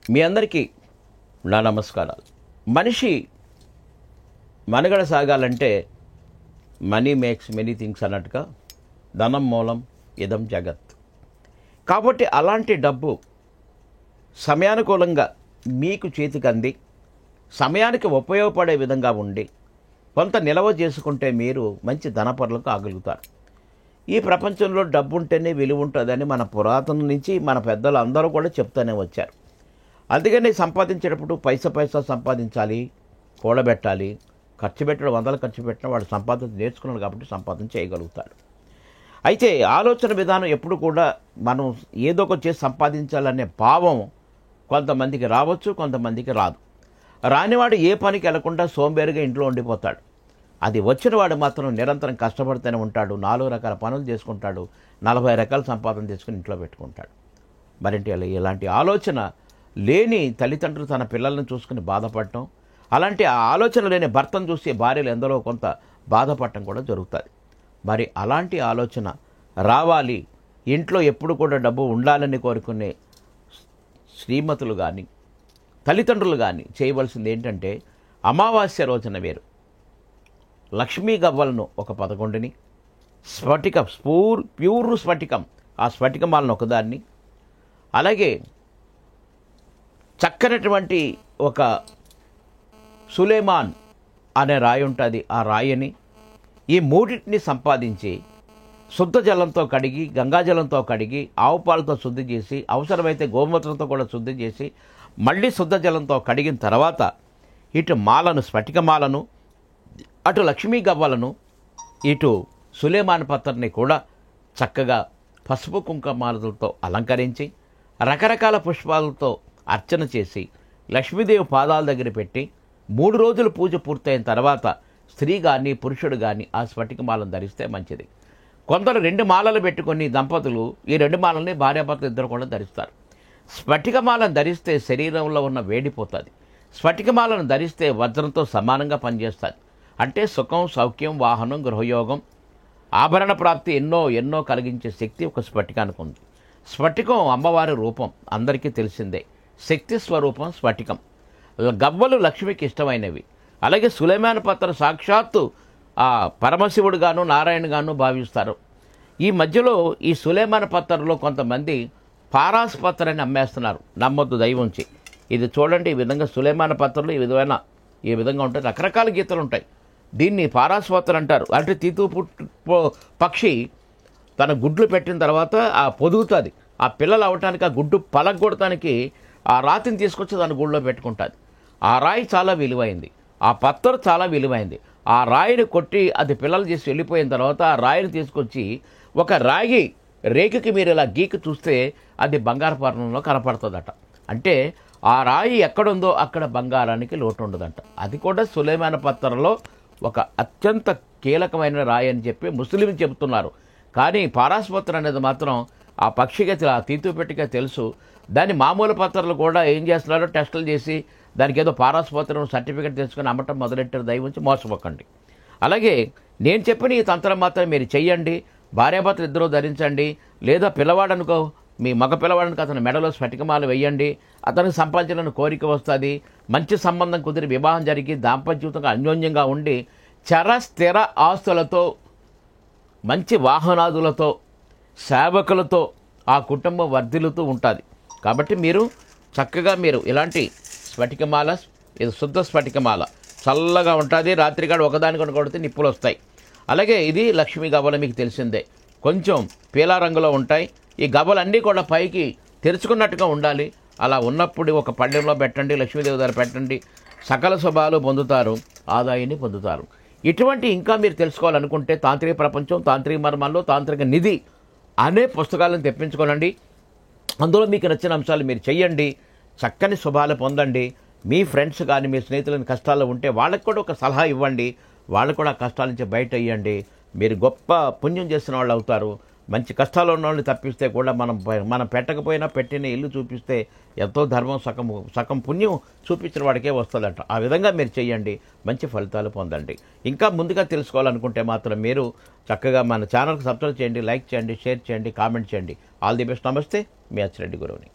మీ అందరికీ నా నమస్కారాలు. మనిషి మనుగడ సాగాలంటే మనీ మేక్స్ మెనీ థింగ్స్ అన్నట్టుగా ధనం మూలం ఇదం జగత్. కాబట్టి అలాంటి డబ్బు సమయానుకూలంగా మీకు చేతికి అంది సమయానికి ఉపయోగపడే విధంగా ఉండి కొంత నిల్వ చేసుకుంటే మీరు మంచి ధనపరులకు కాగలుగుతారు. ఈ ప్రపంచంలో డబ్బు ఉంటేనే విలువ ఉంటుందని మన పురాతన నుంచి మన పెద్దలు అందరూ కూడా చెప్తూనే వచ్చారు. అందుకని సంపాదించేటప్పుడు పైసా సంపాదించాలి, కూడబెట్టాలి. ఖర్చు పెట్టడం వందలు ఖర్చు పెట్టిన వాడు సంపాదన నేర్చుకున్నాడు కాబట్టి సంపాదన చేయగలుగుతాడు. అయితే ఆలోచన విధానం ఎప్పుడు కూడా మనం ఏదో ఒక చేసి సంపాదించాలనే భావం కొంతమందికి రావచ్చు, కొంతమందికి రాదు. రానివాడు ఏ పనికి వెళ్లకుండా సోంబేరుగా ఇంట్లో ఉండిపోతాడు. అది వచ్చినవాడు మాత్రం నిరంతరం కష్టపడుతూనే ఉంటాడు, 4 రకాల పనులు చేసుకుంటాడు, 40 రకాల సంపాదన తీసుకుని ఇంట్లో పెట్టుకుంటాడు. మరింటి ఇలాంటి ఆలోచన లేని తల్లిదండ్రులు తన పిల్లలను చూసుకుని బాధపడటం, అలాంటి ఆ ఆలోచన లేని భర్తను చూసి భార్యలు ఎందరో కొంత బాధపడటం కూడా జరుగుతుంది. మరి అలాంటి ఆలోచన రావాలి, ఇంట్లో ఎప్పుడు కూడా డబ్బు ఉండాలని కోరుకునే శ్రీమతులు కానీ తల్లిదండ్రులు కానీ చేయవలసింది ఏంటంటే, అమావాస్య రోజున వేరు లక్ష్మీ గవ్వలను ఒక 11ని, స్ఫటికం ప్యూర్ స్ఫటికం ఆ స్ఫటికమాలను ఒకదాన్ని, అలాగే చక్కనటువంటి ఒక సులేమాన్ అనే రాయి ఉంటుంది, ఆ రాయిని ఈ మూడింటిని సంపాదించి శుద్ధ జలంతో కడిగి, గంగాజలంతో కడిగి, ఆవు పాలతో శుద్ధి చేసి, అవసరమైతే గోమూత్రంతో కూడా శుద్ధి చేసి, మళ్ళీ శుద్ధ జలంతో కడిగిన తర్వాత ఇటు మాలను స్ఫటికమాలను, అటు లక్ష్మీ గవ్వలను, ఇటు సులేమాన్ పత్రని కూడా చక్కగా పసుపు కుంకుమాలతో అలంకరించి రకరకాల పుష్పాలతో అర్చన చేసి లక్ష్మీదేవి పాదాల దగ్గర పెట్టి 3 రోజులు పూజ పూర్తయిన తర్వాత స్త్రీ కానీ పురుషుడు కానీ ఆ స్ఫటికమాలను ధరిస్తే మంచిది. కొందరు 2 మాలలు పెట్టుకొని దంపతులు ఈ 2 మాలల్ని భార్యాభర్తలు ఇద్దరు కూడా ధరిస్తారు. స్ఫటికమాలను ధరిస్తే శరీరంలో ఉన్న వేడిపోతుంది. స్ఫటికమాలను ధరిస్తే వజ్రంతో సమానంగా పనిచేస్తుంది. అంటే సుఖం, సౌఖ్యం, వాహనం, గృహయోగం, ఆభరణ ప్రాప్తి ఎన్నో కలిగించే శక్తి ఒక స్ఫటికానికి ఉంది. స్ఫటికం అమ్మవారి రూపం అందరికీ తెలిసిందే. శక్తి స్వరూపం స్ఫటికం. గవ్వలు లక్ష్మికి ఇష్టమైనవి. అలాగే సులేమాన్ పత్ర సాక్షాత్తు ఆ పరమశివుడుగాను నారాయణగాను భావిస్తారు. ఈ మధ్యలో ఈ సులేమాన్ పత్రలో కొంతమంది పారాస్ పత్ర అని అమ్మేస్తున్నారు. నమ్మొద్దు దైవంచి. ఇది చూడండి, ఈ విధంగా సులేమాన్ పత్రలు ఈ విధంగా ఉంటాయి. రకరకాల గీతలు ఉంటాయి. దీన్ని పారాస్పత్ర అంటారు. అంటే తీతూ పక్షి తన గుడ్లు పెట్టిన తర్వాత ఆ పొదుగుతుంది. ఆ పిల్లలు అవటానికి ఆ గుడ్డు పలగొడటానికి ఆ రాతిని తీసుకొచ్చి దాని గుడిలో పెట్టుకుంటుంది. ఆ రాయి చాలా విలువైంది, ఆ పత్ర చాలా విలువైంది. ఆ రాయిని కొట్టి అది పిల్లలు చేసి వెళ్ళిపోయిన తర్వాత ఆ రాయిని తీసుకొచ్చి ఒక రాగి రేకుకి మీరు ఇలా గీకి చూస్తే అది బంగారు వర్ణంలో కనపడుతుందట. అంటే ఆ రాయి ఎక్కడుందో అక్కడ బంగారానికి లోటు ఉండదంట. అది కూడా సులేమాన్ పత్రలో ఒక అత్యంత కీలకమైన రాయి అని చెప్పి ముస్లింలు చెబుతున్నారు. కానీ పారాస్పత్ర అనేది మాత్రం ఆ పక్షిగా తీతుపెట్టిగా తెలుసు. దాని మామూలు పత్రాలు కూడా ఏం చేస్తున్నారో టెస్టులు చేసి దానికి ఏదో పారాస్పత్రం సర్టిఫికేట్ తెచ్చుకొని అమ్మటం మొదలెట్టారు. దయవుంచి మోసపోకండి. అలాగే నేను చెప్పిన ఈ తంత్రం మాత్రం మీరు చెయ్యండి. భార్యాభర్తలు ఇద్దరూ ధరించండి. లేదా పిల్లవాడనుకో, మీ మగ పిల్లవాడనుకో అతని మెడలో స్ఫటికమాలు వేయండి. అతనికి సంపాదించాలని కోరిక వస్తుంది. మంచి సంబంధం కుదిరి వివాహం జరిగి దాంపత్య జీవితంగా అన్యోన్యంగా ఉండి స్థిర ఆస్తులతో, మంచి వాహనాదులతో, సేవకులతో ఆ కుటుంబం వర్ధిల్లుతూ ఉంటుంది. కాబట్టి మీరు చక్కగా ఇలాంటి స్ఫటికమాల, ఇది శుద్ధ స్ఫటికమాల చల్లగా ఉంటుంది. రాత్రిగాడు ఒకదానికొని కొడితే నిప్పులు వస్తాయి. అలాగే ఇది లక్ష్మీ గవ్వలు మీకు తెలిసిందే, కొంచెం పీలా రంగులో ఉంటాయి. ఈ గవ్వలన్నీ కూడా పైకి తెరుచుకున్నట్టుగా ఉండాలి. అలా ఉన్నప్పుడు ఒక పళ్ళెంలో పెట్టండి, లక్ష్మీదేవి దగ్గర పెట్టండి. సకల శుభాలు పొందుతారు, ఆదాయాన్ని పొందుతారు. ఇటువంటి ఇంకా మీరు తెలుసుకోవాలనుకుంటే తాంత్రిక ప్రపంచం, తాంత్రిక మర్మాల్లో తాంత్రిక నిధి అనే పుస్తకాలను తెప్పించుకోనండి. అందులో మీకు నచ్చిన అంశాలు మీరు చెయ్యండి. చక్కని శుభాలు పొందండి. మీ ఫ్రెండ్స్ కానీ మీ స్నేహితులని కష్టాల్లో ఉంటే వాళ్ళకి కూడా ఒక సలహా ఇవ్వండి. వాళ్ళు కూడా కష్టాల నుంచి బయట అయ్యండి. మీరు గొప్ప పుణ్యం చేసిన వాళ్ళు అవుతారు. మంచి కష్టాలు ఉన్న వాళ్ళని తప్పిస్తే కూడా మనం పెట్టకపోయినా పెట్టిన ఇల్లు చూపిస్తే ఎంతో ధర్మం సగం పుణ్యం చూపించిన వాడికే వస్తుందంట. ఆ విధంగా మీరు చేయండి, మంచి ఫలితాలు పొందండి. ఇంకా ముందుగా తెలుసుకోవాలనుకుంటే మాత్రం మీరు చక్కగా మన ఛానల్కి సబ్స్క్రైబ్ చేయండి, లైక్ చేయండి, షేర్ చేయండి, కామెంట్ చేయండి. All the best. నమస్తే, మీ అచ్చిరెడ్డి గురువుని.